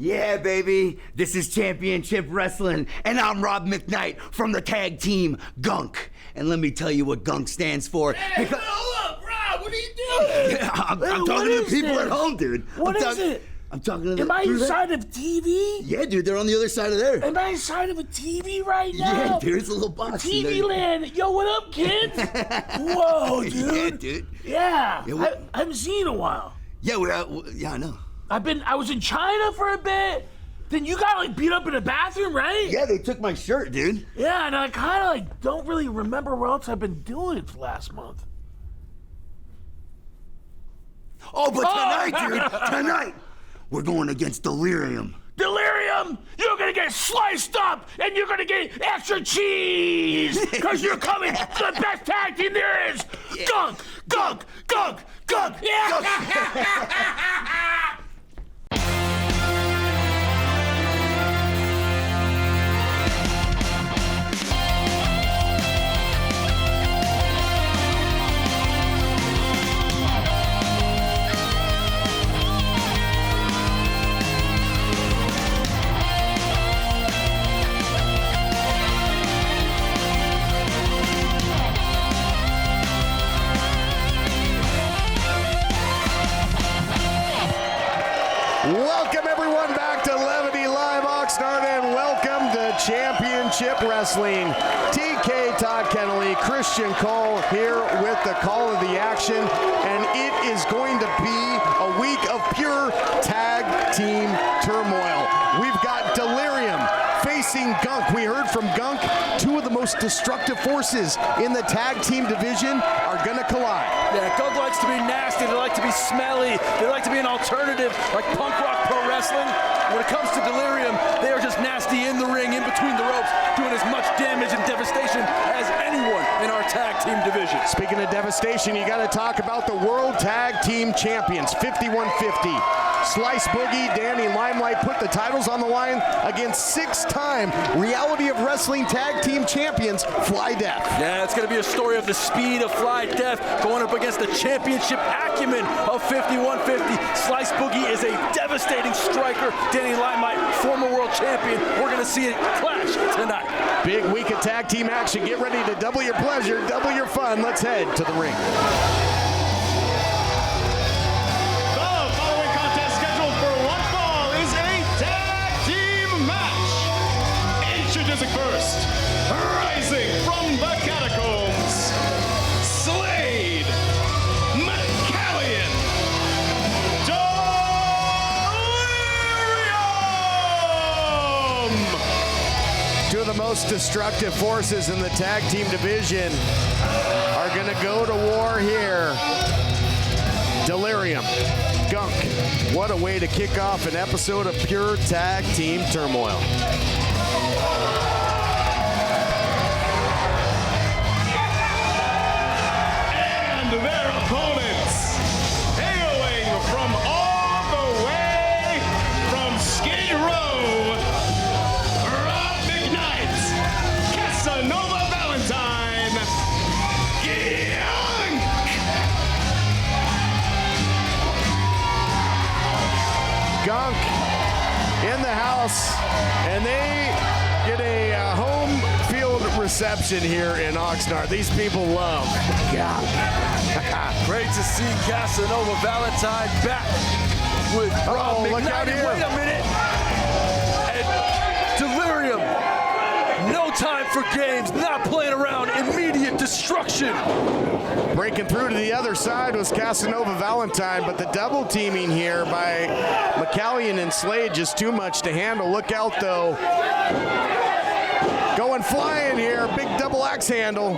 Yeah, baby. This is Championship Wrestling, and I'm Rob McKnight from the tag team G.U.N.K. And let me tell you what G.U.N.K stands for. Hey, hold up, Rob, what are you doing? Yeah, I'm talking to the people at home, dude. What is it? I'm talking to them. Am I inside of TV? Yeah, dude, they're on the other side of there. Am I inside of a TV right now? Yeah, dude, it's a little box. TV land. Yo, what up, kids? Whoa, dude. Yeah, dude. Yeah, I haven't seen you in a while. Yeah, I know. I was in China for a bit. Then you got like beat up in a bathroom, right? Yeah, they took my shirt, dude. Yeah, and I kind of like don't really remember what else I've been doing for last month. Oh, but tonight, dude, tonight, we're going against Delirium. Delirium! You're gonna get sliced up and you're gonna get extra cheese! Because you're coming to the best tag team there is! Yeah. G.U.N.K! G.U.N.K! G.U.N.K! G.U.N.K! Yeah! Welcome everyone back to Levity Live Oxnard, and welcome to Championship Wrestling. TK Todd Kennelly, Christian Cole here with the call of the action, and it is going to be a week of pure tag team turmoil. We've got Delirium facing G.U.N.K. We heard from G.U.N.K. two of the most destructive forces in the tag team division are gonna collide. Yeah, G.U.N.K. likes to be nasty, they like to be smelly, they like to be an alternative like punk rock pro wrestling. When it comes to Delirium, they are just nasty in the ring, in between the ropes, doing as much damage and devastation as anyone in our tag team division. Speaking of devastation, you gotta talk about the World Tag Team Champions, 5150. Slice Boogie, Danny Limelight put the titles on the line against six-time Reality of Wrestling Tag Team Champions, Fly Death. Yeah, it's going to be a story of the speed of Fly Death going up against the championship acumen of 5150. Slice Boogie is a devastating striker. Danny Limelight, former world champion. We're going to see it clash tonight. Big week of tag team action. Get ready to double your pleasure, double your fun. Let's head to the ring. First, rising from the catacombs, Slade McCallion, Delirium! Two of the most destructive forces in the tag team division are going to go to war here. Delirium, G.U.N.K. What a way to kick off an episode of pure tag team turmoil. Their opponents, hailing from all the way from Skid Row, Rob McKnight, Casanova Valentine, G.U.N.K. G.U.N.K. in the house, and they get a home field reception here in Oxnard. These people love G.U.N.K. Great to see Casanova Valentine back with Rob McKnight. Look out here. Wait a minute. And Delirium, no time for games, not playing around, immediate destruction. Breaking through to the other side was Casanova Valentine, but the double teaming here by McCallion and Slade just too much to handle. Look out though. Going flying here, big double axe handle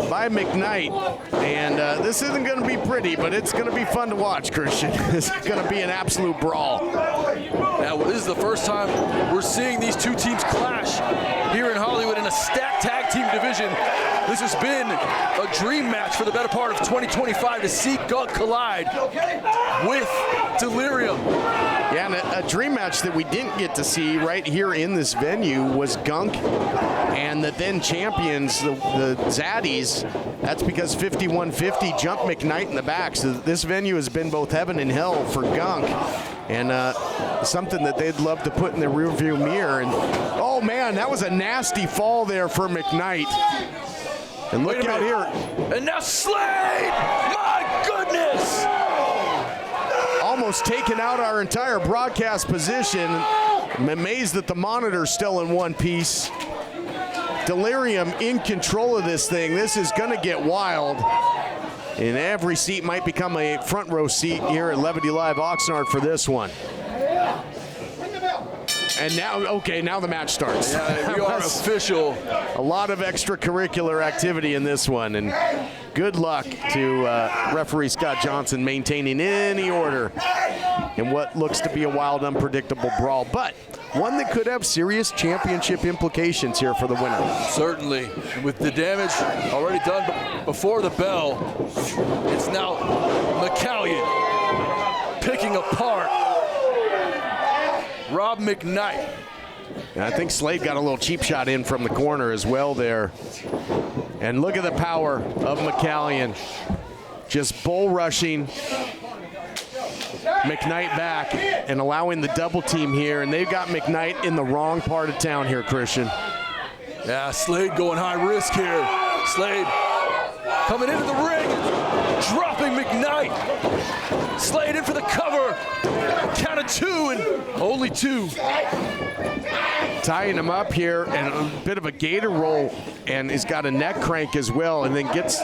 by McKnight. And this isn't going to be pretty, but it's going to be fun to watch, Christian. It's going to be an absolute brawl. Now, this is the first time we're seeing these two teams clash here in Hollywood in a stacked tag team division. This has been a dream match for the better part of 2025 to see G.U.N.K. collide with Delirium. Yeah, and a dream match that we didn't get to see right here in this venue was G.U.N.K and the then champions, the Zaddies. That's because 5150 jumped McKnight in the back. So this venue has been both heaven and hell for G.U.N.K, and something that they'd love to put in the rearview mirror. And oh man, that was a nasty fall there for McKnight. And look out here. And now Slade! My goodness! Almost taken out our entire broadcast position. I'm amazed that the monitor's still in one piece. Delirium in control of this thing. This is gonna get wild. And every seat might become a front row seat here at Levity Live Oxnard for this one. And now, okay, now the match starts. Yeah, we are official. A lot of extracurricular activity in this one, and good luck to referee Scott Johnson maintaining any order in what looks to be a wild, unpredictable brawl, but one that could have serious championship implications here for the winner. Certainly, with the damage already done before the bell, it's now McCallion picking apart Rob McKnight. And I think Slade got a little cheap shot in from the corner as well there. And look at the power of McCallion. Just bull rushing McKnight back and allowing the double team here. And they've got McKnight in the wrong part of town here, Christian. Yeah, Slade going high risk here. Slade coming into the ring, dropping McKnight. Slade in for the cover. Count of two and only two. Tying him up here and a bit of a gator roll, and he's got a neck crank as well, and then gets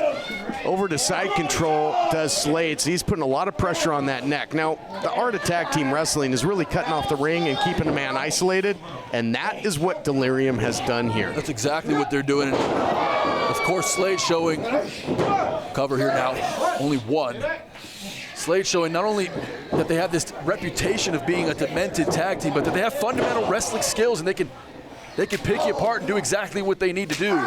over to side control, does Slade. So he's putting a lot of pressure on that neck. Now, the art of tag team wrestling is really cutting off the ring and keeping a man isolated, and that is what Delirium has done here. That's exactly what they're doing. Of course, Slade showing cover here now, only one. Slade showing not only that they have this reputation of being a demented tag team, but that they have fundamental wrestling skills, and they can pick you apart and do exactly what they need to do.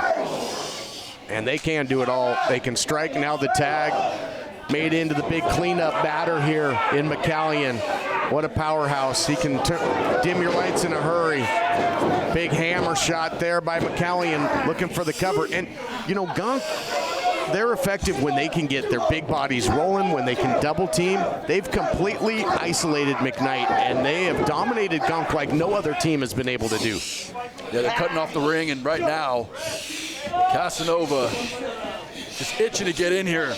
And they can do it all. They can strike. Now the tag made into the big cleanup batter here in McCallion. What a powerhouse. He can dim your lights in a hurry. Big hammer shot there by McCallion, looking for the cover. And, you know, G.U.N.K, they're effective when they can get their big bodies rolling, when they can double team. They've completely isolated McKnight, and they have dominated G.U.N.K like no other team has been able to do. Yeah, they're cutting off the ring, and right now, Casanova just itching to get in here.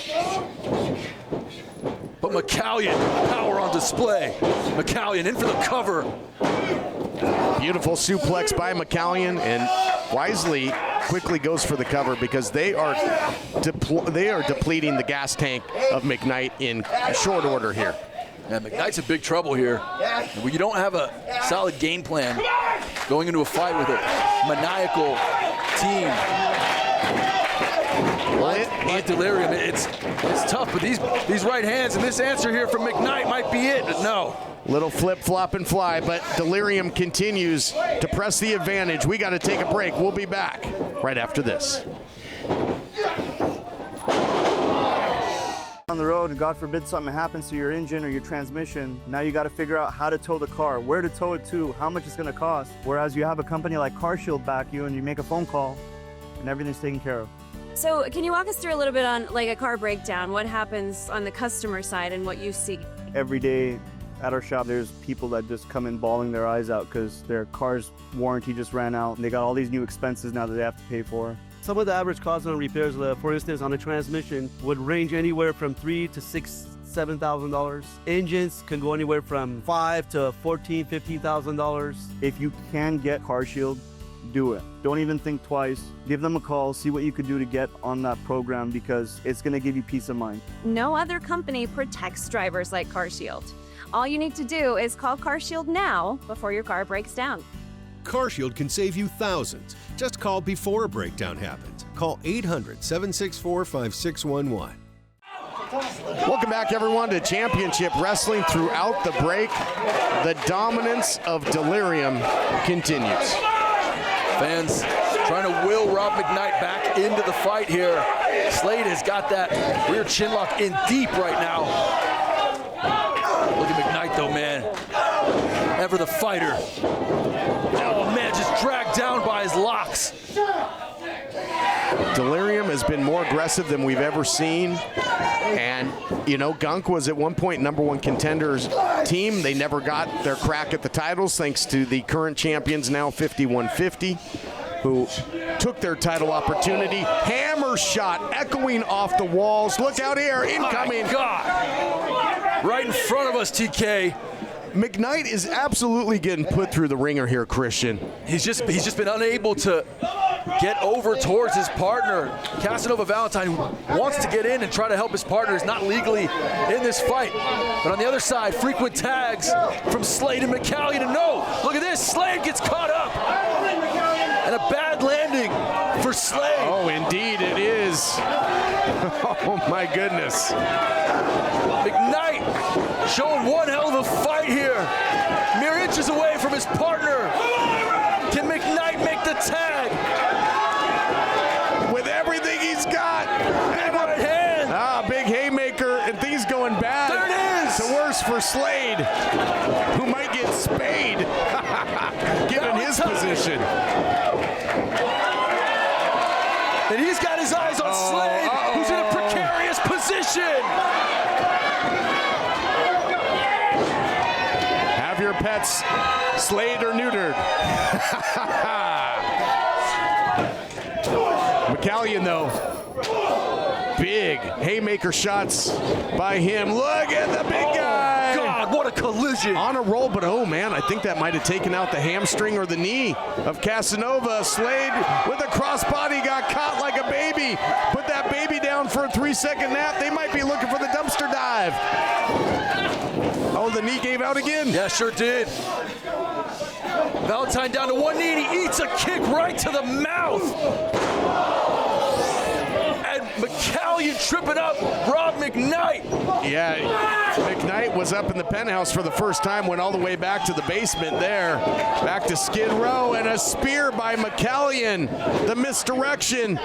But McCallion, power on display. McCallion in for the cover. Beautiful suplex by McCallion, and wisely quickly goes for the cover because they are depleting the gas tank of McKnight in short order here. Yeah, McKnight's in big trouble here. And when you don't have a solid game plan going into a fight with a maniacal team like Delirium, it's tough, but these right hands and this answer here from McKnight might be it, but no. Little flip, flop, and fly, but Delirium continues to press the advantage. We got to take a break. We'll be back right after this. On the road, and God forbid something happens to your engine or your transmission, now you got to figure out how to tow the car, where to tow it to, how much it's going to cost. Whereas you have a company like CarShield back you and you make a phone call and everything's taken care of. So can you walk us through a little bit on like a car breakdown? What happens on the customer side and what you see? Every day at our shop, there's people that just come in bawling their eyes out because their car's warranty just ran out and they got all these new expenses now that they have to pay for. Some of the average costs on repairs, for instance, on a transmission would range anywhere from $3,000 to $7,000. Engines can go anywhere from $5,000 to $14,000, $15,000. If you can get CarShield, do it. Don't even think twice. Give them a call, see what you could do to get on that program because it's going to give you peace of mind. No other company protects drivers like CarShield. All you need to do is call CarShield now before your car breaks down. CarShield can save you thousands. Just call before a breakdown happens. Call 800-764-5611. Welcome back, everyone, to Championship Wrestling. Throughout the break, the dominance of Delirium continues. Fans trying to will Rob McKnight back into the fight here. Slade has got that rear chin lock in deep right now. Look at McKnight though, man. ever the fighter. Oh man, just dragged down by his locks. Delirium has been more aggressive than we've ever seen. And, you know, G.U.N.K was at one point #1 contenders team. They never got their crack at the titles thanks to the current champions, now 5150, who took their title opportunity. Hammer shot echoing off the walls. Look out here, incoming. My God. Right in front of us, TK. McKnight is absolutely getting put through the ringer here, Christian. He's just been unable to get over towards his partner. Casanova Valentine wants to get in and try to help his partner. Is not legally in this fight. But on the other side, frequent tags from Slade and McCallion. And no, look at this, Slade gets caught up. And a bad landing for Slade. Oh, indeed it is. Oh my goodness. McKnight showing one hell of a fight here. Mere inches away from his partner. Can McKnight make the tag? With everything he's got. Big right hand. Big haymaker, and things going bad. There it is. It's worse for Slade, who might get spayed, given his position. And he's got his eyes on Slade, who's in a precarious position. Have your pets slayed or neutered. McCallion, though, big haymaker shots by him. Look at the big guy. God, what a collision. On a roll, but oh man, I think that might have taken out the hamstring or the knee of Casanova. Slade with a crossbody got caught like a baby. Put that baby down for a 3-second nap. They might be looking for the dumpster dive. Oh, the knee gave out again. Yeah, sure did. Valentine down to one knee, and he eats a kick right to the mouth. And McCallion tripping up Rob McKnight. Yeah, McKnight was up in the penthouse for the first time, went all the way back to the basement there. Back to Skid Row, and a spear by McCallion. The misdirection.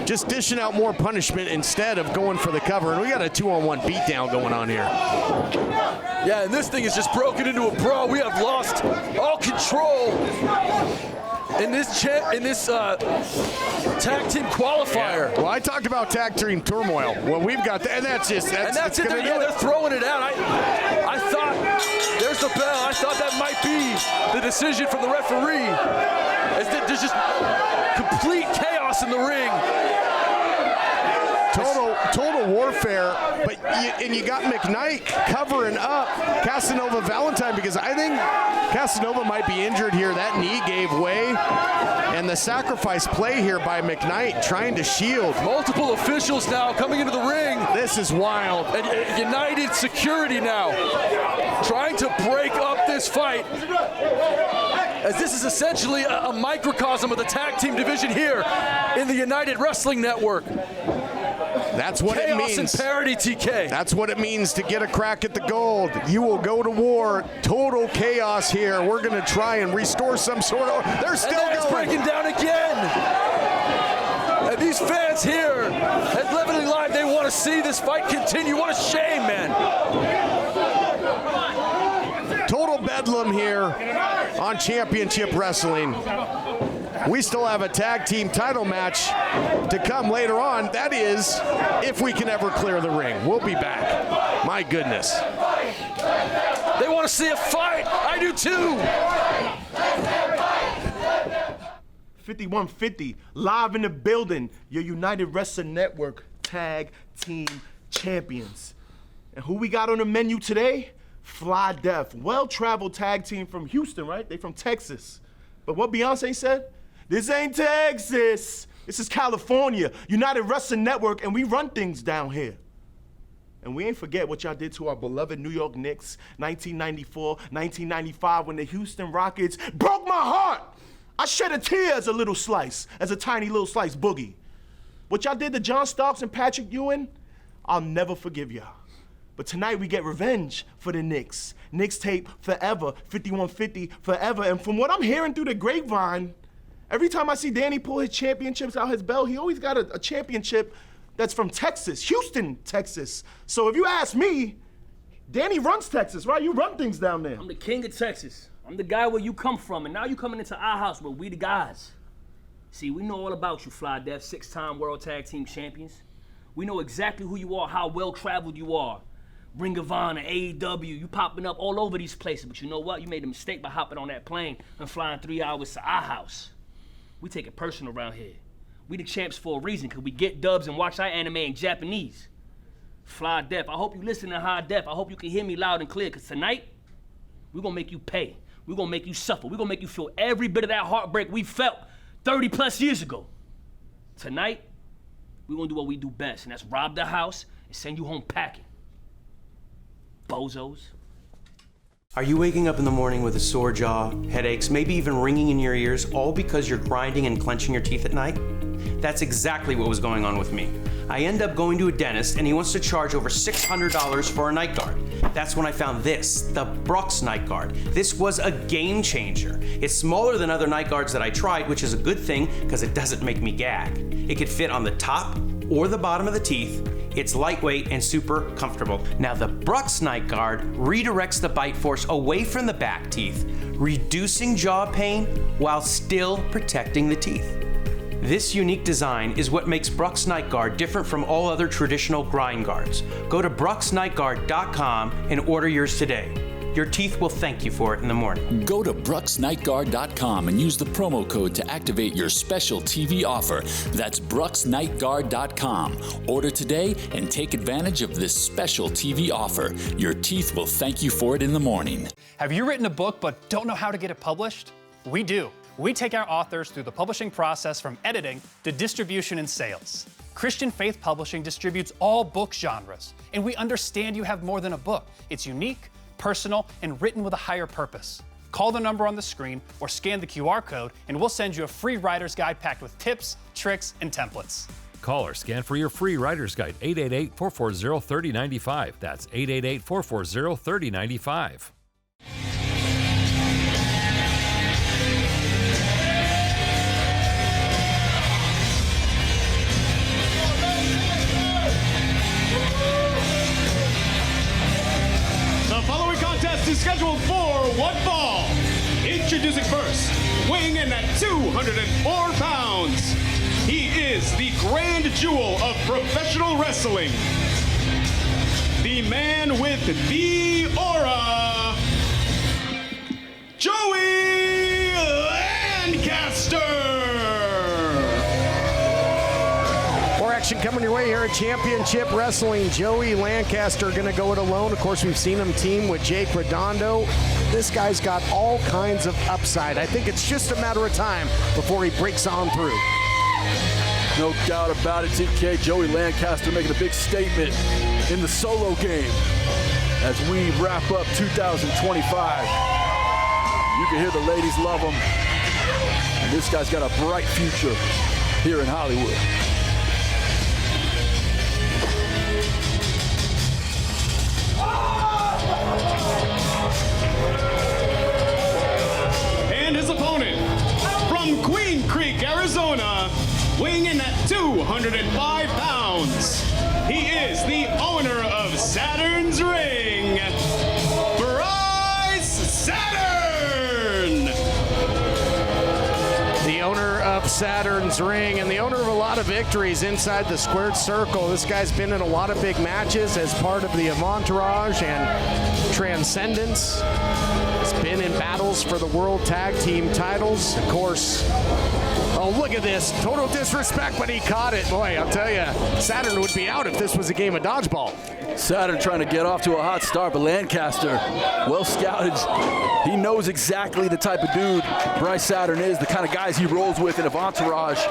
Just dishing out more punishment instead of going for the cover. And we got a 2-on-1 beatdown going on here. Yeah, and this thing is just broken into a brawl. We have lost all control in this tag team qualifier. Yeah. Well, I talked about tag team turmoil. Well, we've got that, and that's it. They're throwing it out. I thought, there's the bell. I thought that might be the decision from the referee. There's just complete chaos in the ring. Total warfare, but you got McKnight covering up Casanova Valentine, because I think Casanova might be injured here. That knee gave way, and the sacrifice play here by McKnight trying to shield. Multiple officials now coming into the ring. This is wild. And United Security now trying to break up this fight, as this is essentially a microcosm of the tag team division here in the United Wrestling Network. That's what it means. Chaos and parity, TK. That's what it means to get a crack at the gold. You will go to war. Total chaos here. We're going to try and restore some sort of... They're still going. It's breaking down again. And these fans here at Liberty Live, they want to see this fight continue. What a shame, man. Total bedlam here on Championship Wrestling. We still have a tag team title match to come later on. That is, if we can ever clear the ring. We'll be back. My goodness. They want to see a fight. I do too. 5150, live in the building. Your United Wrestling Network Tag Team Champions. And who we got on the menu today? Fly Death, well-traveled tag team from Houston, right? They from Texas. But what Beyonce said? This ain't Texas. This is California, United Wrestling Network, and we run things down here. And we ain't forget what y'all did to our beloved New York Knicks, 1994, 1995, when the Houston Rockets broke my heart. I shed a tear as a little slice, as a tiny little slice, Boogie. What y'all did to John Starks and Patrick Ewing, I'll never forgive y'all. But tonight we get revenge for the Knicks. Knicks tape forever, 5150 forever. And from what I'm hearing through the grapevine, every time I see Danny pull his championships out his belt, he always got a championship that's from Texas, Houston, Texas. So if you ask me, Danny runs Texas, right? You run things down there. I'm the king of Texas. I'm the guy where you come from, and now you coming into our house where we the guys. See, we know all about you, Fly Def, 6-time World Tag Team Champions. We know exactly who you are, how well-traveled you are. Ring of Honor, AEW, you popping up all over these places, but you know what? You made a mistake by hopping on that plane and flying 3 hours to our house. We take it personal around here. We the champs for a reason, because we get dubs and watch our anime in Japanese. Fly Def, I hope you listen to High Def. I hope you can hear me loud and clear, because tonight, we're going to make you pay. We're going to make you suffer. We're going to make you feel every bit of that heartbreak we felt 30 plus years ago. Tonight, we're going to do what we do best, and that's rob the house and send you home packing. Bozos. Are you waking up in the morning with a sore jaw, headaches, maybe even ringing in your ears, all because you're grinding and clenching your teeth at night? That's exactly what was going on with me. I end up going to a dentist and he wants to charge over $600 for a night guard. That's when I found this, the Brooks night guard. This was a game changer. It's smaller than other night guards that I tried, which is a good thing because it doesn't make me gag. It could fit on the top or the bottom of the teeth. It's lightweight and super comfortable. Now the Brooks night guard redirects the bite force away from the back teeth, reducing jaw pain while still protecting the teeth. This unique design is what makes Brooks Night Guard different from all other traditional grind guards. Go to brooksnightguard.com and order yours today. Your teeth will thank you for it in the morning. Go to brooksnightguard.com and use the promo code to activate your special TV offer. That's brooksnightguard.com. Order today and take advantage of this special TV offer. Your teeth will thank you for it in the morning. Have you written a book but don't know how to get it published? We do. We take our authors through the publishing process from editing to distribution and sales. Christian Faith Publishing distributes all book genres, and we understand you have more than a book. It's unique, personal, and written with a higher purpose. Call the number on the screen or scan the QR code, and we'll send you a free writer's guide packed with tips, tricks, and templates. Call or scan for your free writer's guide, 888-440-3095. That's 888-440-3095. Is scheduled for one fall. Introducing first, weighing in at 204 pounds, he is the grand jewel of professional wrestling. The man with the aura, Joey Lancaster. More action coming your way here at Championship Wrestling. Joey Lancaster going to go it alone. Of course, we've seen him team with Jake Redondo. This guy's got all kinds of upside. I think it's just a matter of time before he breaks on through. No doubt about it, TK. Joey Lancaster making a big statement in the solo game as we wrap up 2025. You can hear the ladies love him. And this guy's got a bright future here in Hollywood. And his opponent, from Queen Creek, Arizona, weighing in at 205 pounds, he is the owner of Saturn's Ring, Bryce Saturn! The owner of Saturn's Ring and the owner of a lot of victories inside the squared circle. This guy's been in a lot of big matches as part of the Entourage and Transcendence. He's been in battles for the World Tag Team titles. Of course, oh, look at this. Total disrespect, but he caught it. Boy, I'll tell you, Saturn would be out if this was a game of dodgeball. Saturn trying to get off to a hot start, but Lancaster, well scouted. He knows exactly the type of dude Bryce Saturn is, the kind of guys he rolls with in an entourage,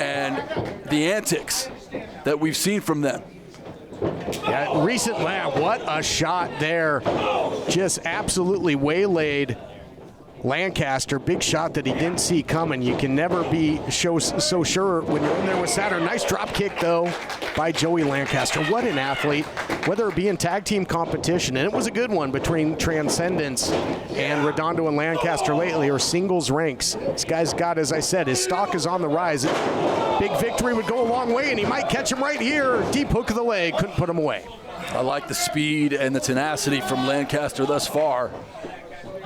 and the antics that we've seen from them. Yeah, what a shot there. Just absolutely waylaid Lancaster. Big shot that he didn't see coming. You can never be so sure when you're in there with Saturn. Nice drop kick, though, by Joey Lancaster. What an athlete, whether it be in tag team competition, and it was a good one between Transcendence and Redondo and Lancaster lately, or singles ranks. This guy's got, as I said, his stock is on the rise. Big victory would go a long way, and he might catch him right here. Deep hook of the leg, couldn't put him away. I like the speed and the tenacity from Lancaster thus far.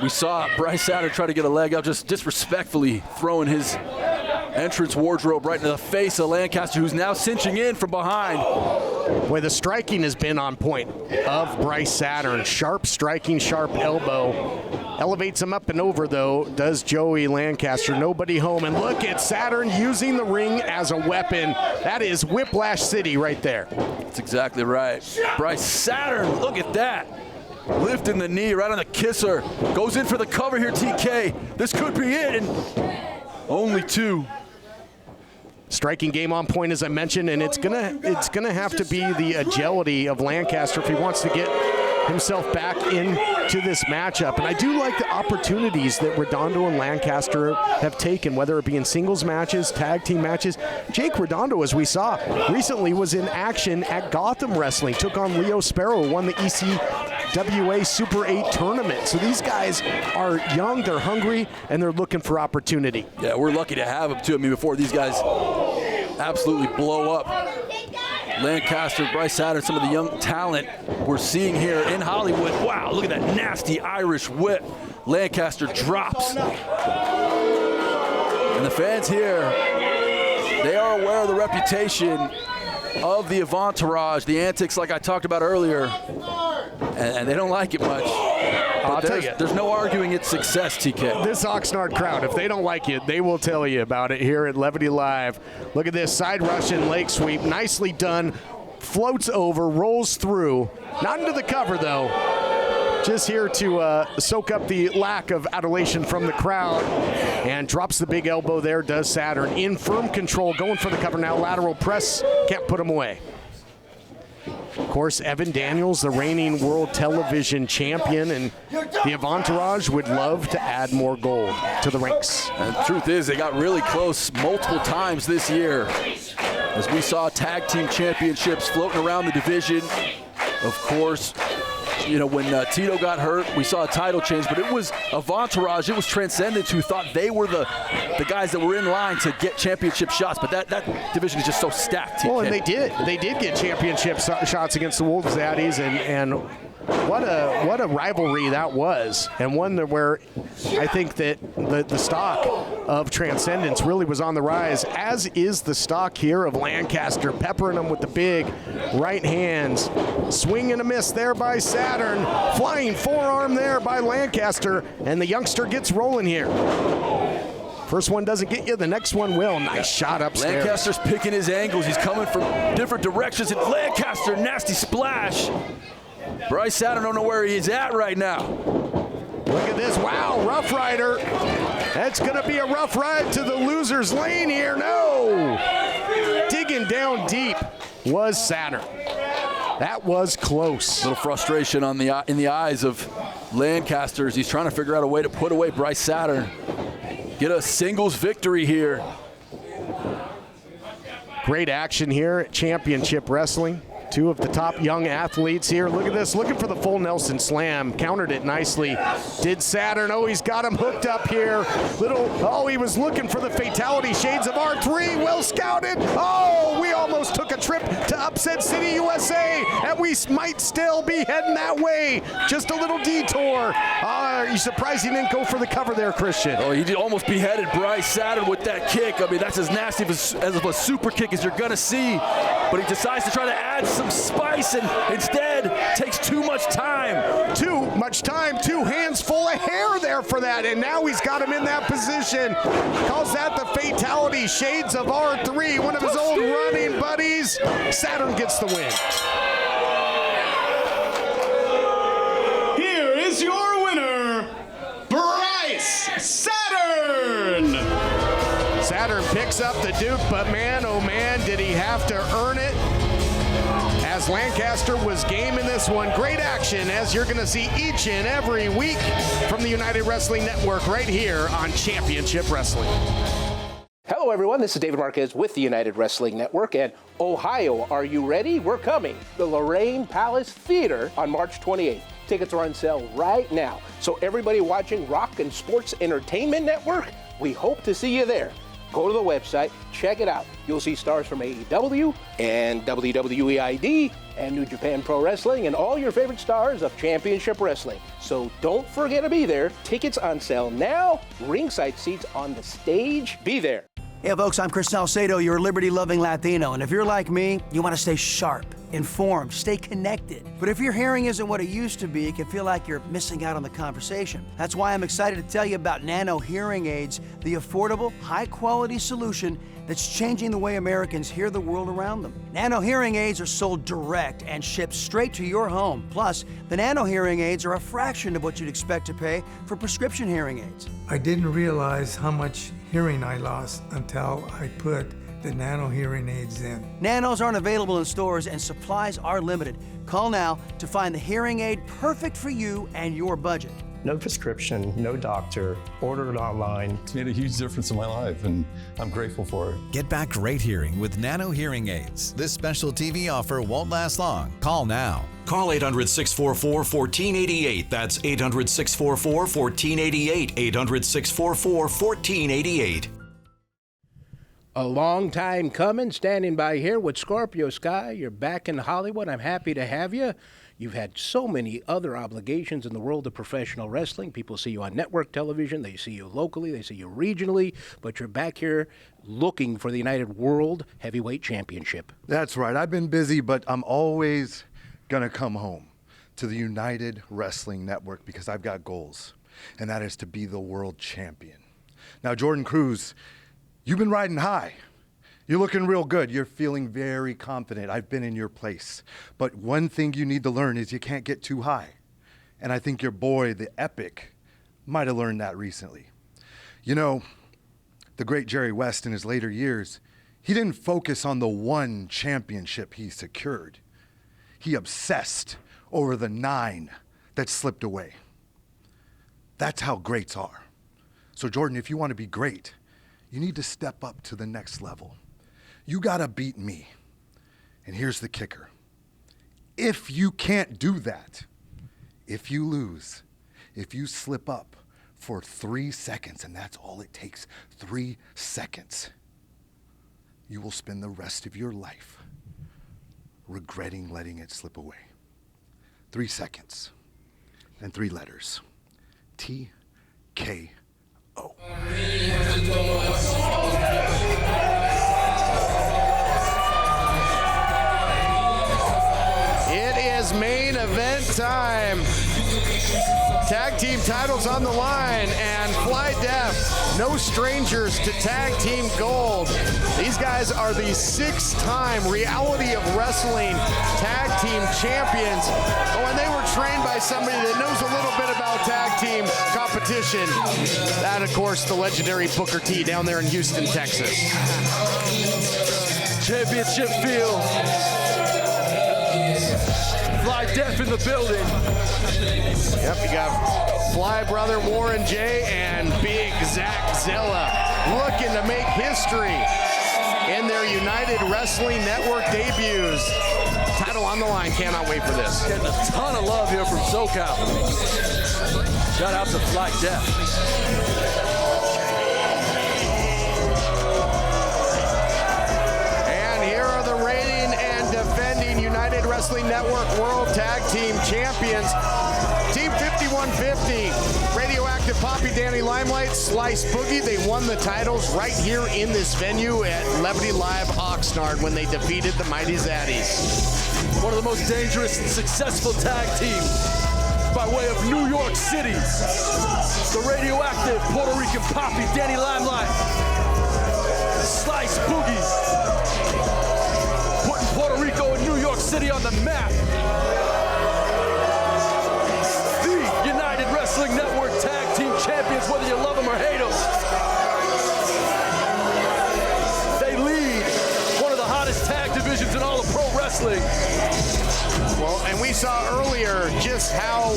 We saw Bryce Saturn try to get a leg up, just disrespectfully throwing his entrance wardrobe right into the face of Lancaster, who's now cinching in from behind. Boy, the striking has been on point of Bryce Saturn. Sharp striking, sharp elbow. Elevates him up and over, though, does Joey Lancaster. Nobody home. And look at Saturn using the ring as a weapon. That is Whiplash City right there. That's exactly right. Bryce Saturn, look at that. Lifting the knee right on the kisser. Goes in for the cover here, TK. This could be it, and only two. Striking game on point, as I mentioned, and it's gonna have to be the agility of Lancaster if he wants to get himself back into this matchup. And I do like the opportunities that Redondo and Lancaster have taken, whether it be in singles matches, tag team matches. Jake Redondo, as we saw recently, was in action at Gotham Wrestling, took on Leo Sparrow, won the ECWA Super 8 tournament. So these guys are young, they're hungry, and they're looking for opportunity. Yeah, we're lucky to have them too. I mean, before these guys absolutely blow up. Lancaster, Bryce Saturn, some of the young talent we're seeing here in Hollywood. Wow, look at that nasty Irish whip. Lancaster drops. And the fans here, they are aware of the reputation of the Avantourage, the antics like I talked about earlier, and they don't like it much. I'll tell you, there's no arguing its success, TK. This Oxnard crowd, if they don't like it, they will tell you about it here at Levity Live. Look at this side rush and leg sweep, nicely done. Floats over, rolls through. Not into the cover, though. Just here to soak up the lack of adulation from the crowd. And drops the big elbow there, does Saturn. In firm control, going for the cover now. Lateral press, can't put him away. Of course, Evan Daniels, the reigning world television champion, and the Avantourage would love to add more gold to the ranks. And the truth is, they got really close multiple times this year. As we saw tag team championships floating around the division. Of course, you know, when Tito got hurt, we saw a title change, but it was Avantourage, it was Transcendence who thought they were the guys that were in line to get championship shots, but that division is just so stacked. TK. Well, and they did get championship shots against the Wolves Zaddies, and what a rivalry that was, and one where I think that the stock of Transcendence really was on the rise, as is the stock here of Lancaster, peppering them with the big right hands. Swing and a miss there by Saturn, flying forearm there by Lancaster, and the youngster gets rolling here. First one doesn't get you, the next one will. Nice shot upstairs. Lancaster's picking his angles. He's coming from different directions, and Lancaster, nasty splash. Bryce Saturn don't know where he's at right now. Look at this, wow, Rough Rider. That's gonna be a rough ride to the loser's lane here, no. Digging down deep was Saturn. That was close. A little frustration in the eyes of Lancaster as he's trying to figure out a way to put away Bryce Saturn. Get a singles victory here. Great action here at Championship Wrestling. Two of the top young athletes here. Look at this, looking for the full Nelson slam. Countered it nicely. Did Saturn, oh, he's got him hooked up here. He was looking for the fatality. Shades of R3, well scouted. Oh, we almost took a trip to Upset City, USA, and we might still be heading that way. Just a little detour. Are you surprised he didn't go for the cover there, Christian? Oh, he almost beheaded Bryce Saturn with that kick. I mean, that's as nasty as a super kick as you're gonna see. But he decides to try to add some spice and instead takes too much time. Too much time, 2 hands full of hair there for that, and now he's got him in that position. Calls that the fatality. Shades of R3, one of his old running buddies. Saturn gets the win. Here is your winner, Bryce Saturn. Saturn picks up the Duke, but man, oh man, did he have to earn it. As Lancaster was game in this one. Great action, as you're going to see each and every week from the United Wrestling Network right here on Championship Wrestling. Hello, everyone. This is David Marquez with the United Wrestling Network. And Ohio, are you ready? We're coming. The Lorraine Palace Theater on March 28th. Tickets are on sale right now. So everybody watching Rock and Sports Entertainment Network, we hope to see you there. Go to the website, check it out. You'll see stars from AEW and WWEID and New Japan Pro Wrestling and all your favorite stars of Championship Wrestling. So don't forget to be there. Tickets on sale now. Ringside seats on the stage. Be there. Hey folks, I'm Chris Salcedo, your liberty-loving Latino, and if you're like me, you want to stay sharp, informed, stay connected. But if your hearing isn't what it used to be, it can feel like you're missing out on the conversation. That's why I'm excited to tell you about Nano Hearing Aids, the affordable, high-quality solution that's changing the way Americans hear the world around them. Nano Hearing Aids are sold direct and shipped straight to your home. Plus, the Nano Hearing Aids are a fraction of what you'd expect to pay for prescription hearing aids. I didn't realize how much hearing I lost until I put the Nano Hearing Aids in. Nanos aren't available in stores and supplies are limited. Call now to find the hearing aid perfect for you and your budget. No prescription, no doctor, order it online. It's made a huge difference in my life, and I'm grateful for it. Get back great hearing with Nano Hearing Aids. This special TV offer won't last long. Call now. Call 800-644-1488. That's 800-644-1488. 800-644-1488. A long time coming, standing by here with Scorpio Sky. You're back in Hollywood. I'm happy to have you. You've had so many other obligations in the world of professional wrestling. People see you on network television. They see you locally. They see you regionally. But you're back here looking for the United World Heavyweight Championship. That's right. I've been busy, but I'm always going to come home to the United Wrestling Network because I've got goals, and that is to be the world champion. Now, Jordan Cruz, you've been riding high. You're looking real good. You're feeling very confident. I've been in your place. But one thing you need to learn is you can't get too high. And I think your boy, the Epic, might have learned that recently. You know, the great Jerry West in his later years, he didn't focus on the one championship he secured. He obsessed over the 9 that slipped away. That's how greats are. So Jordan, if you want to be great, you need to step up to the next level. You gotta beat me. And here's the kicker. If you can't do that, if you lose, if you slip up for 3 seconds, and that's all it takes, 3 seconds, you will spend the rest of your life regretting letting it slip away. 3 seconds and 3 letters. TKO. It is main event time. Tag team titles on the line, and Fly Deaf, no strangers to tag team gold. These guys are the 6-time Reality of Wrestling tag team champions. And they were trained by somebody that knows a little bit about tag team competition. That, of course, the legendary Booker T down there in Houston, Texas. Championship feel. Fly Deaf in the building. Yep, you got Fly Brother Warren J and Big Zach Zella looking to make history in their United Wrestling Network debuts. Title on the line, cannot wait for this. Getting a ton of love here from SoCal. Shout out to Fly Deaf. United Wrestling Network World Tag Team Champions. Team 5150, Radioactive Poppy, Danny Limelight, Slice Boogie. They won the titles right here in this venue at Levity Live Oxnard when they defeated the Mighty Zaddies. One of the most dangerous and successful tag teams by way of New York City. The Radioactive Puerto Rican Poppy, Danny Limelight, Slice Boogie. Putting Puerto Rico and New York City on the map. The United Wrestling Network Tag Team Champions, whether you love them or hate them. They lead one of the hottest tag divisions in all of pro wrestling. Well, and we saw earlier just how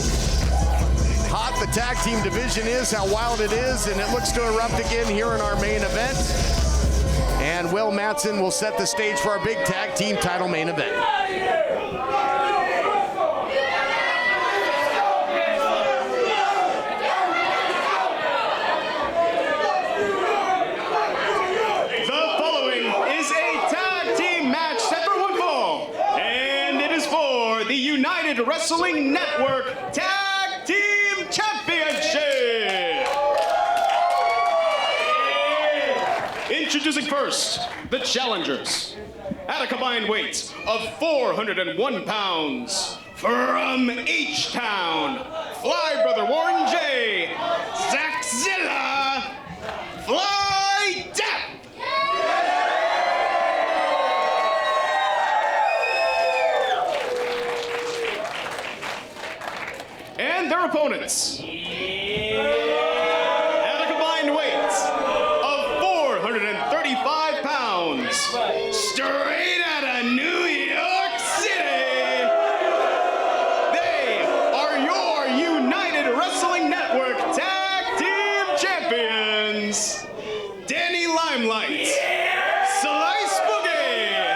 hot the tag team division is, how wild it is, and it looks to erupt again here in our main event. And Will Mattson will set the stage for our big tag team title main event. Wrestling Network Tag Team Championship. Introducing first, the challengers. At a combined weight of 401 pounds, from H-Town, Fly Brother Warren J, Zackzilla, Fly Depp. And their opponents. At a combined weight of 435 pounds, straight out of New York City, they are your United Wrestling Network Tag Team Champions, Danny Limelight, Slice Boogie,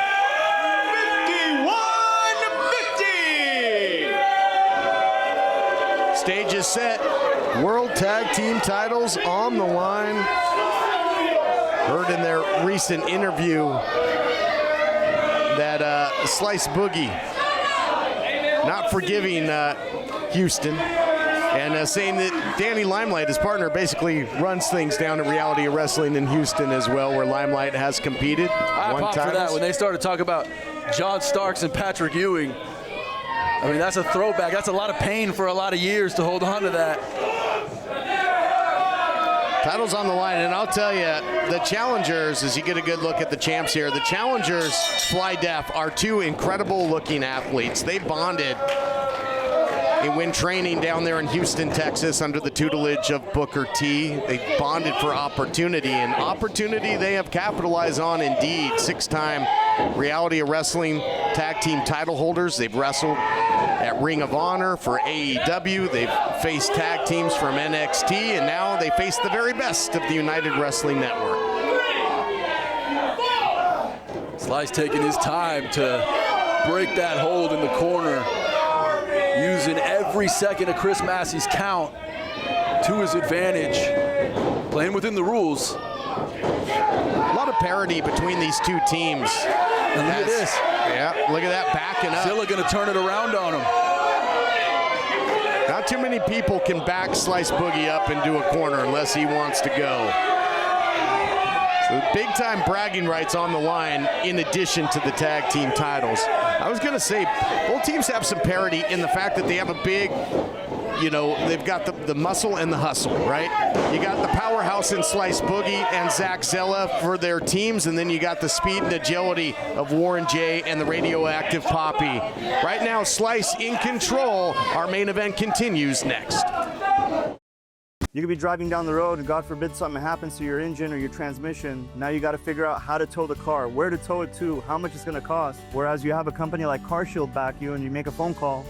5150. Stage is set. World Tag Team titles on the line. Heard in their recent interview that Slice Boogie not forgiving Houston and saying that Danny Limelight, his partner, basically runs things down at Reality of Wrestling in Houston as well, where Limelight has competed. I popped for that when they started talking about John Starks and Patrick Ewing. I mean, that's a throwback. That's a lot of pain for a lot of years to hold on to that. Titles on the line, and I'll tell you, the challengers, as you get a good look at the champs here, the challengers, Fly Deaf, are two incredible-looking athletes. They bonded when training down there in Houston, Texas, under the tutelage of Booker T. They bonded for opportunity, and opportunity they have capitalized on indeed. Six-time Reality of Wrestling tag team title holders. They've wrestled at Ring of Honor for AEW. They've faced tag teams from NXT, and now they face the very best of the United Wrestling Network. Slice taking his time to break that hold in the corner, using every second of Chris Massey's count to his advantage, playing within the rules. A lot of parity between these two teams. And look at this. Yeah, look at that, backing up. Zilla gonna turn it around on him. Not too many people can back Slice Boogie up into a corner unless he wants to go. So big time bragging rights on the line in addition to the tag team titles. I was gonna say, both teams have some parity in the fact that they have a big, they've got the muscle and the hustle, right? You got the powerhouse in Slice Boogie and Zackzilla for their teams, and then you got the speed and agility of Warren J and the radioactive Poppy. Right now, Slice in control. Our main event continues next. You could be driving down the road and God forbid something happens to your engine or your transmission. Now you got to figure out how to tow the car, where to tow it to, how much it's going to cost. Whereas you have a company like CarShield back you and you make a phone call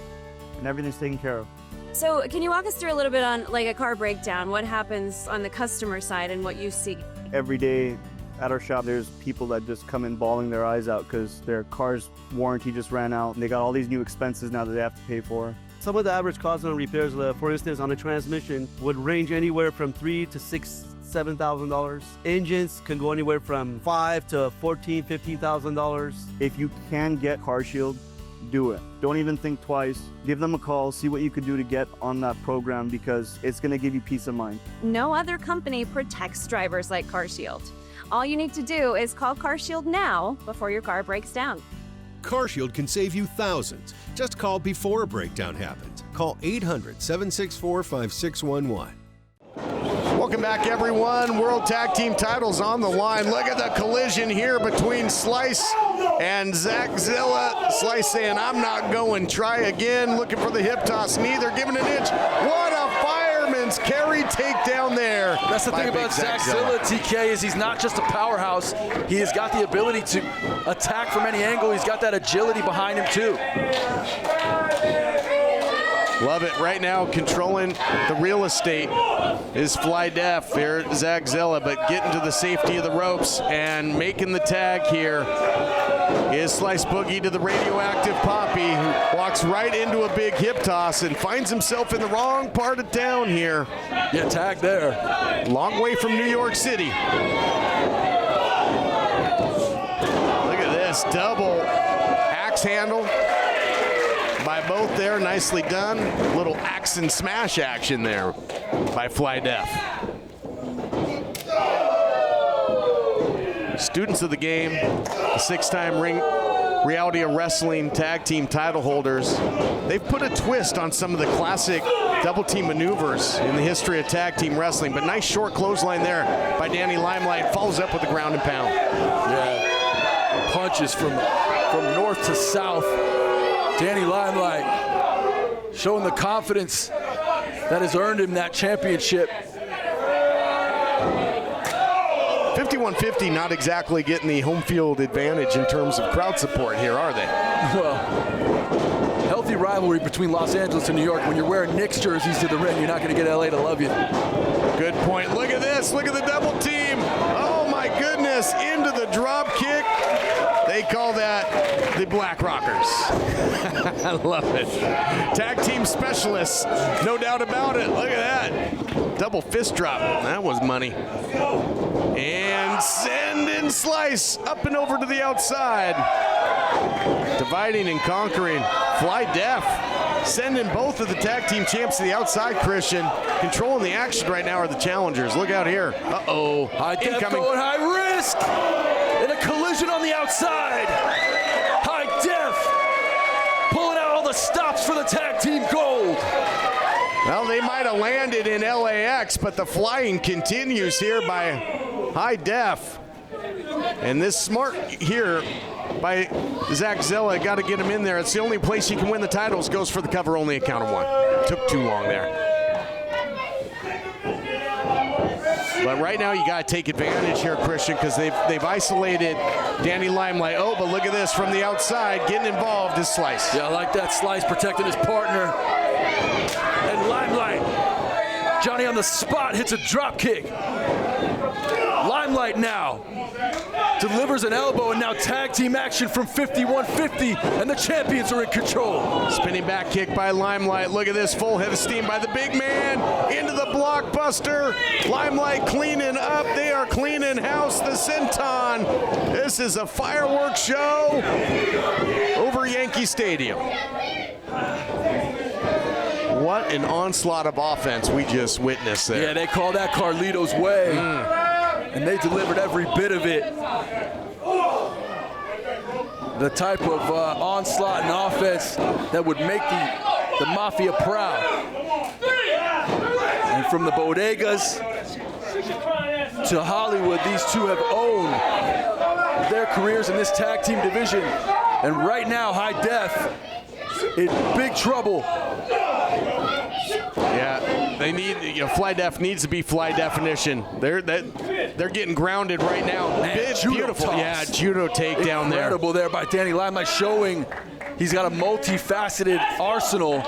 and everything's taken care of. So can you walk us through a little bit on like a car breakdown? What happens on the customer side and what you see? Every day at our shop, there's people that just come in bawling their eyes out because their car's warranty just ran out and they got all these new expenses now that they have to pay for. Some of the average costs on repairs, for instance, on a transmission would range anywhere from $3,000 to $7,000. Engines can go anywhere from $5,000 to $14,000, $15,000. If you can get CarShield, do it. Don't even think twice. Give them a call, see what you could do to get on that program because it's going to give you peace of mind. No other company protects drivers like CarShield. All you need to do is call CarShield now before your car breaks down. CarShield can save you thousands. Just call before a breakdown happens. Call 800-764-5611. Welcome back, everyone. World Tag Team titles on the line. Look at the collision here between Slice and Zackzilla. Slice saying, I'm not going. Try again. Looking for the hip toss. Neither giving an inch. What a fireman's carry takedown there. That's the thing about Zackzilla, TK, is he's not just a powerhouse. He has got the ability to attack from any angle. He's got that agility behind him, too. Love it. Right now, controlling the real estate is Fly Deaf here, Zackzilla, but getting to the safety of the ropes and making the tag here is Slice Boogie to the radioactive Poppy, who walks right into a big hip toss and finds himself in the wrong part of town here. Yeah, tag there. Long way from New York City. Look at this double axe handle by both there. Nicely done. Little axe and smash action there by Fly Def. Students of the game, the 6-time Reality of Wrestling tag team title holders. They've put a twist on some of the classic double team maneuvers in the history of tag team wrestling, but nice short clothesline there by Danny Limelight. Follows up with the ground and pound. Yeah, punches from north to south. Danny Limelight showing the confidence that has earned him that championship. 5150 not exactly getting the home field advantage in terms of crowd support here, are they? Well, healthy rivalry between Los Angeles and New York. When you're wearing Knicks jerseys to the ring, you're not going to get LA to love you. Good point. Look at this. Look at the double team. Oh my goodness. Into the drop kick. They call that the Black Rockers. I love it. Tag team specialists. No doubt about it. Look at that. Double fist drop. That was money. And send and slice up and over to the outside. Dividing and conquering. Fly Def sending both of the tag team champs to the outside, Christian. Controlling the action right now are the challengers. Look out here. Uh-oh. High Def going high risk. And a collision on the outside. High Def pulling out all the stops for the tag team gold. Well, they might have landed in LAX, but the flying continues here by High Def. And this smart here by Zach Zella, got to get him in there. It's the only place he can win the titles. Goes for the cover, only a count of 1. Took too long there. But right now you got to take advantage here, Christian, because they've isolated Danny Limelight. Oh, but look at this from the outside. Getting involved is Slice. Yeah, I like that. Slice protecting his partner. And Limelight, Johnny on the spot, hits a drop kick. Limelight now delivers an elbow, and now tag team action from 5150, and the champions are in control. Spinning back kick by Limelight. Look at this, full head of steam by the big man. Into the blockbuster. Limelight cleaning up. They are cleaning house, the Senton. This is a fireworks show over Yankee Stadium. What an onslaught of offense we just witnessed there. Yeah, they call that Carlito's way. And they delivered every bit of it. The type of onslaught and offense that would make the Mafia proud. And from the bodegas to Hollywood, these two have owned their careers in this tag team division. And right now, High Def in big trouble. Yeah, they need, Fly Def needs to be Fly Definition. They're getting grounded right now. Man, it's beautiful. Toss. Yeah, judo takedown there. Incredible there by Danny Limelight, showing he's got a multifaceted arsenal.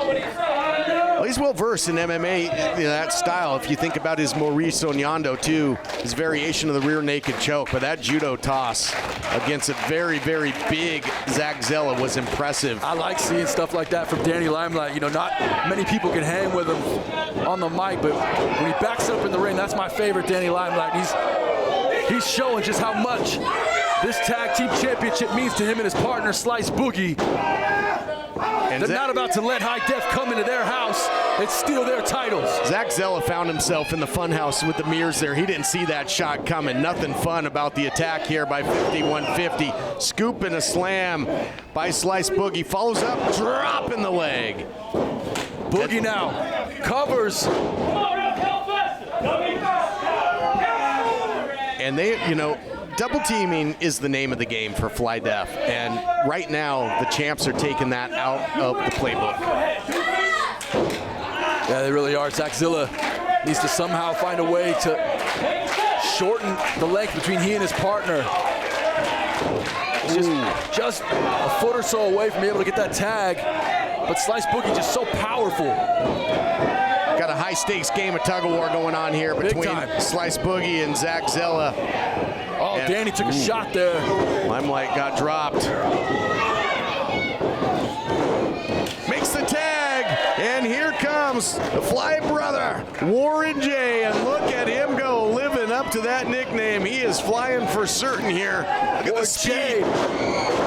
Well, he's well versed in MMA, that style. If you think about his Maurice Onyando too, his variation of the rear naked choke, but that judo toss against a very, very big Zach Zella was impressive. I like seeing stuff like that from Danny Limelight. Not many people can hang with him on the mic, but when he backs up in the ring, that's my favorite Danny Limelight. He's showing just how much this tag team championship means to him and his partner, Slice Boogie. They're not about to let High Def come into their house and steal their titles. Zach Zella found himself in the funhouse with the mirrors there. He didn't see that shot coming. Nothing fun about the attack here by 5150. Scoop and a slam by Slice Boogie. Follows up, dropping the leg. Boogie now covers. And they, double teaming is the name of the game for Fly Def, and right now the champs are taking that out of the playbook. Yeah, they really are. Zach Zella needs to somehow find a way to shorten the length between he and his partner. He's just a foot or so away from being able to get that tag, but Slice Boogie just so powerful. Got a high-stakes game of tug-of-war going on here between Slice Boogie and Zach Zella. Oh, and Danny took a shot there. Limelight got dropped. Makes the tag, and here comes the Fly brother, Warren J. And look at him go, living up to that nickname. He is flying for certain here. Look at the speed.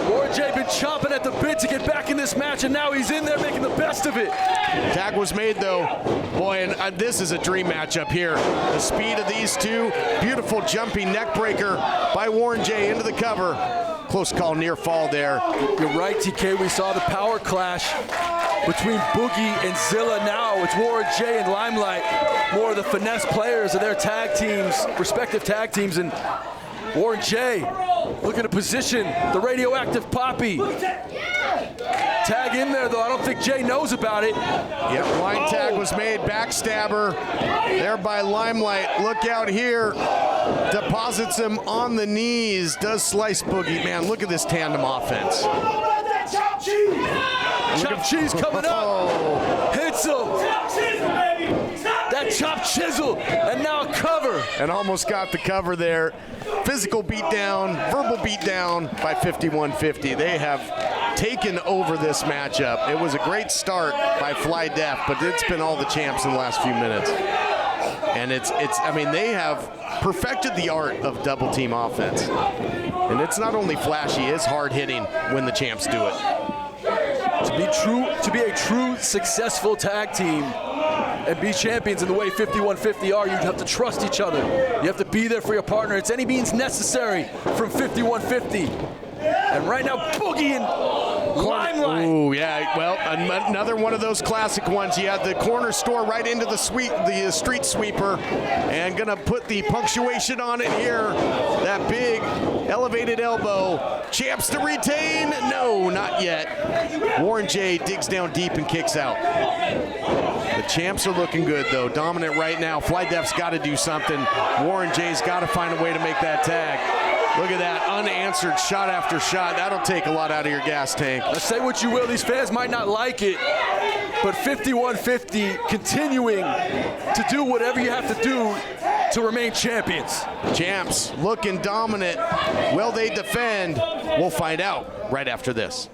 Warren J been chomping at the bit to get back in this match, and now he's in there making the best of it. Tag was made, though. Boy, and this is a dream matchup here. The speed of these two. Beautiful jumping neck breaker by Warren J into the cover. Close call, near fall there. You're right, TK. We saw the power clash between Boogie and Zilla. Now it's Warren J and Limelight, more of the finesse players of their tag teams, respective tag teams. And Warren J looking to position the radioactive Poppy. Tag in there, though. I don't think Jay knows about it. Yep, line tag was made. Backstabber there by Limelight. Look out here. Deposits him on the knees. Does slice Boogie. Man, look at this tandem offense. Chop cheese coming up. Hits him. That chop chisel. And now a cover. And almost got the cover there. Physical beatdown, verbal beatdown by 5150. They have taken over this matchup. It was a great start by Fly Def, but it's been all the champs in the last few minutes. And I mean, they have perfected the art of double team offense. And it's not only flashy, it's hard hitting when the champs do it. To be a true successful tag team and be champions in the way 5150 are, you have to trust each other. You have to be there for your partner. It's any means necessary from 5150. And right now, Boogie and Limelight. Ooh, yeah. Well, another one of those classic ones. You had the corner store right into the street sweeper, and gonna put the punctuation on it here. That big elevated elbow. Champs to retain? No, not yet. Warren J digs down deep and kicks out. The champs are looking good, though. Dominant right now. Fly Def's got to do something. Warren J's got to find a way to make that tag. Look at that, unanswered shot after shot. That'll take a lot out of your gas tank. Now say what you will, these fans might not like it, but 5150 continuing to do whatever you have to do to remain champions. Champs looking dominant. Will they defend? We'll find out right after this.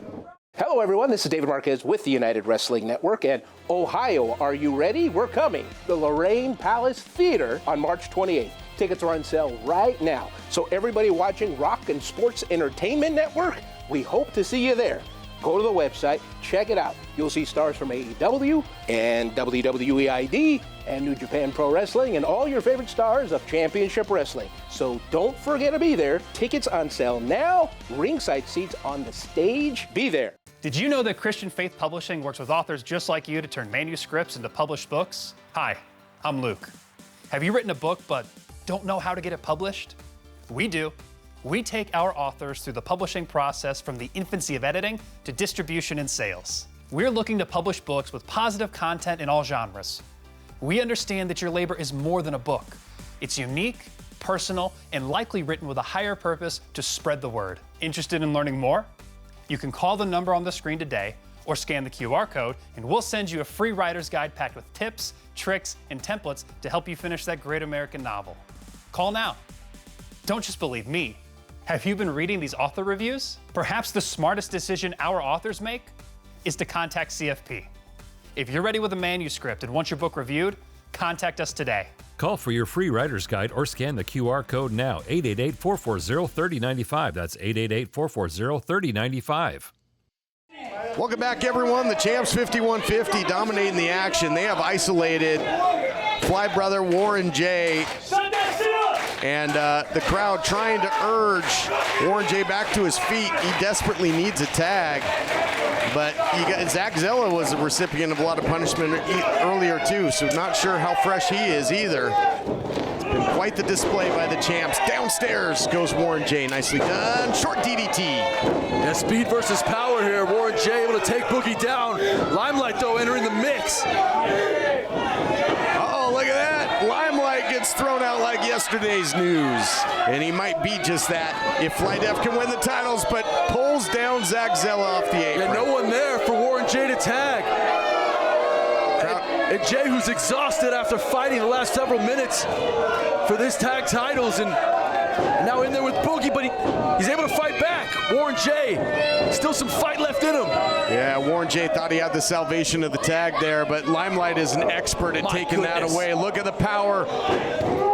Hello, everyone. This is David Marquez with the United Wrestling Network. And Ohio, are you ready? We're coming. The Lorraine Palace Theater on March 28th. Tickets are on sale right now. So everybody watching Rock and Sports Entertainment Network, we hope to see you there. Go to the website, check it out. You'll see stars from AEW and WWE and New Japan Pro Wrestling and all your favorite stars of Championship Wrestling. So don't forget to be there. Tickets on sale now. Ringside seats on the stage. Be there. Did you know that Christian Faith Publishing works with authors just like you to turn manuscripts into published books? Hi, I'm Luke. Have you written a book but don't know how to get it published? We do. We take our authors through the publishing process from the infancy of editing to distribution and sales. We're looking to publish books with positive content in all genres. We understand that your labor is more than a book. It's unique, personal, and likely written with a higher purpose to spread the word. Interested in learning more? You can call the number on the screen today or scan the QR code, and we'll send you a free writer's guide packed with tips, tricks, and templates to help you finish that great American novel. Call now. Don't just believe me. Have you been reading these author reviews? Perhaps the smartest decision our authors make is to contact CFP. If you're ready with a manuscript and want your book reviewed, contact us today. Call for your free writer's guide or scan the QR code now, 888-440-3095. That's 888-440-3095. Welcome back, everyone. The champs 5150 dominating the action. They have isolated Fly Brother Warren J. And the crowd trying to urge Warren J back to his feet. He desperately needs a tag. But Zach Zella was a recipient of a lot of punishment earlier too, so not sure how fresh he is either. It's been quite the display by the champs. Downstairs goes Warren J. Nicely done. Short DDT. Yeah, speed versus power here. Warren J able to take Boogie down. Limelight, though, entering the mix. Uh-oh, look at that. Limelight gets thrown out like yesterday's news. And he might be just that if Fly Def can win the titles, but pulls down Zach Zella off the apron. Yeah, no one there for Warren J to tag. And Jay, who's exhausted after fighting the last several minutes for this tag titles, and now in there with Boogie, but he's able to fight back. Warren J, still some fight left in him. Yeah, Warren J thought he had the salvation of the tag there, but Limelight is an expert at taking that away. Look at the power.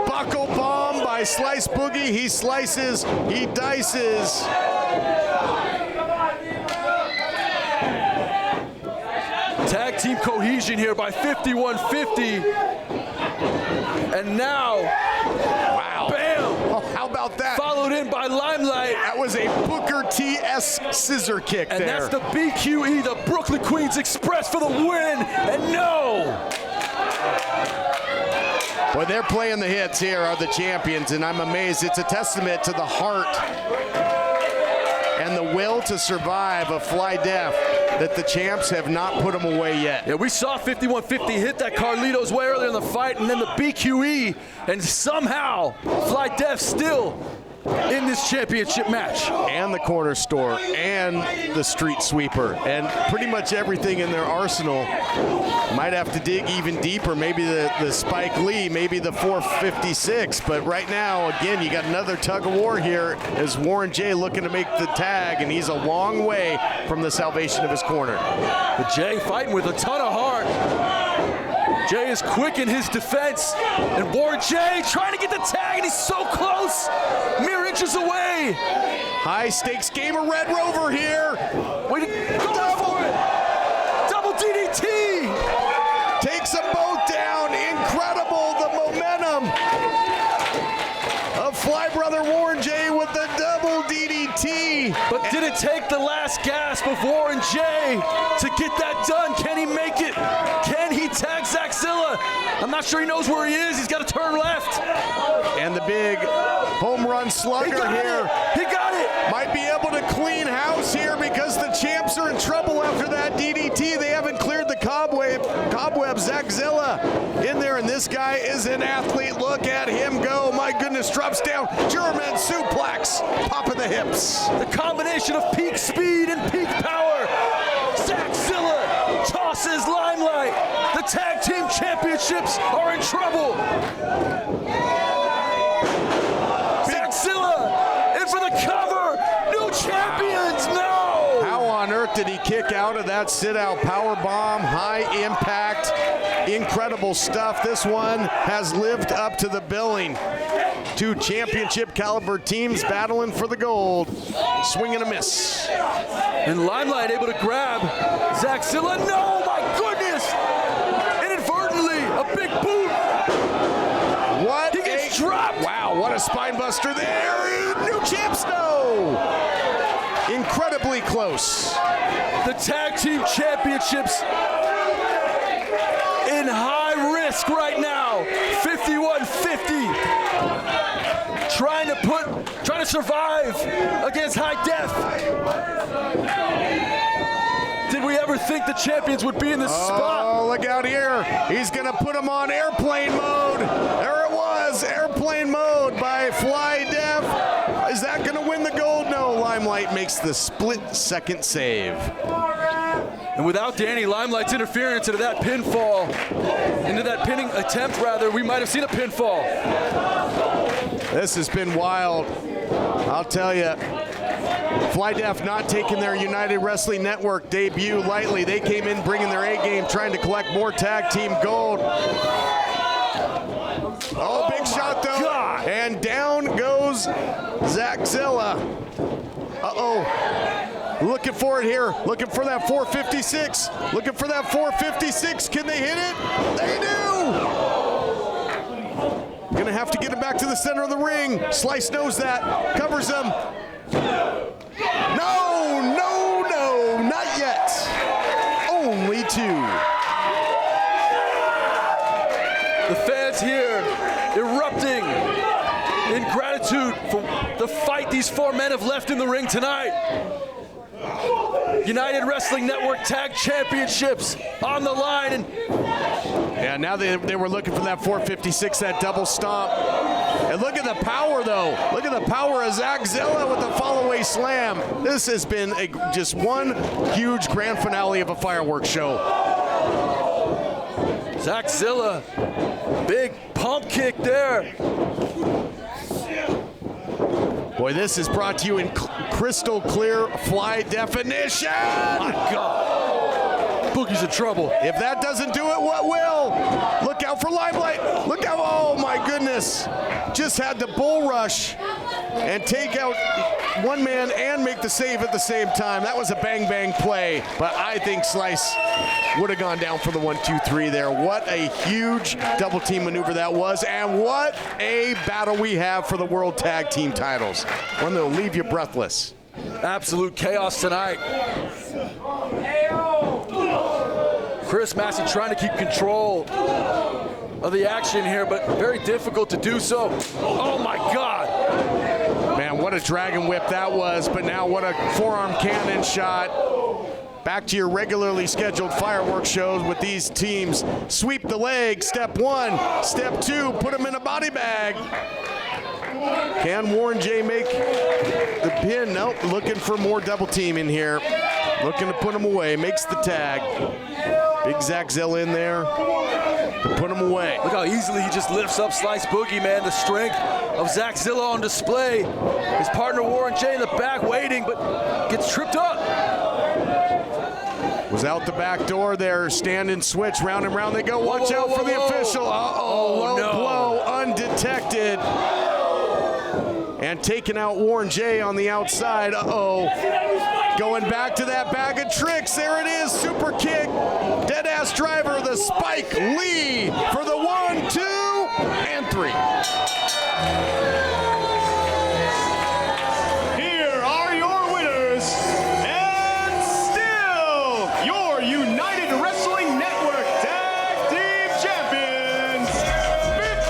Buckle bomb by by Slice Boogie. He slices, he dices. Tag team cohesion here by 5150. And now, wow. Bam! Oh, how about that? Followed in by Limelight. That was a Booker T.S. scissor kick and there. And that's the BQE, the Brooklyn Queens Express for the win. And no! Well, they're playing the hits here, are the champions, and I'm amazed. It's a testament to the heart and the will to survive of Fly Def that the champs have not put them away yet. Yeah, we saw 5150 hit that Carlito's way earlier in the fight, and then the BQE, and somehow Fly Def still in this championship match. And the corner store, and the street sweeper, and pretty much everything in their arsenal. Might have to dig even deeper, maybe the Spike Lee, maybe the 456, but right now, again, you got another tug of war here as Warren J looking to make the tag, and he's a long way from the salvation of his corner. But Jay fighting with a ton of heart. Jay is quick in his defense, and Warren J trying to get the tag, and he's so close, mere inches away. High stakes game of Red Rover here. Wait, go for it. Double DDT. Takes them both down. Incredible, the momentum of Fly Brother Warren J with the double DDT. But did it take the last gasp of Warren J to get that done? Can he make it? Can he tag Zachzilla? I'm not sure he knows where he is. He's got to turn left. And the big home run slugger here. He got it. Might be able to clean house here because the champs are in trouble after that DDT. They haven't cleared the cobweb. Zachzilla in there, and this guy is an athlete. Look at him go. My goodness, drops down. German suplex. Pop of the hips. The combination of peak speed and peak power. Zachzilla tosses Limelight. The tag team championships are in trouble. Zachzilla in for the cover. New champions, no! How on earth did he kick out of that sit-out power bomb? High impact, incredible stuff. This one has lived up to the billing. Two championship caliber teams battling for the gold. Swing and a miss. And Limelight able to grab Zachzilla. No, my goodness! Inadvertently, a big boot. What? He gets dropped. Wow, what a spine buster there. New champs, no. Incredibly close. The tag team championships in high risk right now. 5150. Trying to survive against High Def. Did we ever think the champions would be in this spot? Oh, look out here. He's going to put them on airplane mode. There it was, airplane mode by Fly Def. Is that going to win the gold? No, Limelight makes the split-second save. And without Danny Limelight's interference into that pinfall, into that pinning attempt rather, we might have seen a pinfall. This has been wild. I'll tell you, Fly Def not taking their United Wrestling Network debut lightly. They came in bringing their A-game, trying to collect more tag team gold. Oh, big shot though. God. And down goes Zachzilla. Uh-oh. Looking for it here. Looking for that 456. Looking for that 456. Can they hit it? They do. Gonna have to get him back to the center of the ring. Slice knows that. Covers him. No, no, no, not yet. Only two. The fans here erupting in gratitude for the fight these four men have left in the ring tonight. United Wrestling Network Tag Championships on the line. And yeah, now they were looking for that 456, that double stomp. And look at the power, though. Look at the power of Zachzilla with the follow-away slam. This has been just one huge grand finale of a fireworks show. Zachzilla, big pump kick there. Boy, this is brought to you in crystal clear Fly definition. My God. Boogie's in trouble. If that doesn't do it, what will? Look out for Limelight. Look out. Oh, my goodness. just had the bull rush and take out one man and make the save at the same time. That was a bang-bang play, but I think Slice would have gone down for the 1-2-3 there. What a huge double team maneuver that was, and what a battle we have for the World Tag Team titles. One that'll leave you breathless. Absolute chaos tonight. Chris Massey trying to keep control of the action here, but very difficult to do so. Oh my God. Man, what a dragon whip that was, but now what a forearm cannon shot. Back to your regularly scheduled fireworks shows with these teams. Sweep the leg, step one. Step two, put him in a body bag. Can Warren J make the pin? Nope, looking for more double team in here. Looking to put him away, makes the tag. Big Zach Zell in there to put him away. Look how easily he just lifts up Slice Boogie, man. The strength of Zach Zilla on display. His partner Warren J in the back waiting, but gets tripped up. Was out the back door there, stand and switch, round and round they go. Watch out for the official. Low blow, undetected. And taking out Warren J on the outside. Going back to that bag of tricks. There it is, super kick. Dead ass driver, the Spike Lee for the 1, 2, and 3. Here are your winners, and still your United Wrestling Network Tag Team Champions,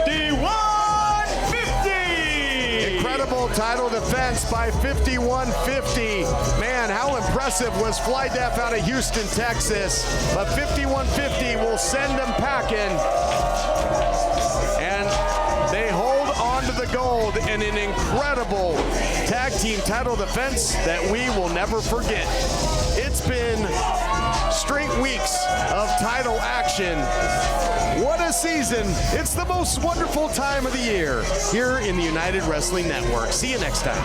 51-50. Incredible title defense by 51-50. Man, how impressive was Fly Def out of Houston, Texas. But 51-50 will send them packing. And they hold on to the gold in an incredible tag team title defense that we will never forget. It's been straight weeks of title action. What a season. It's the most wonderful time of the year here in the United Wrestling Network. See you next time.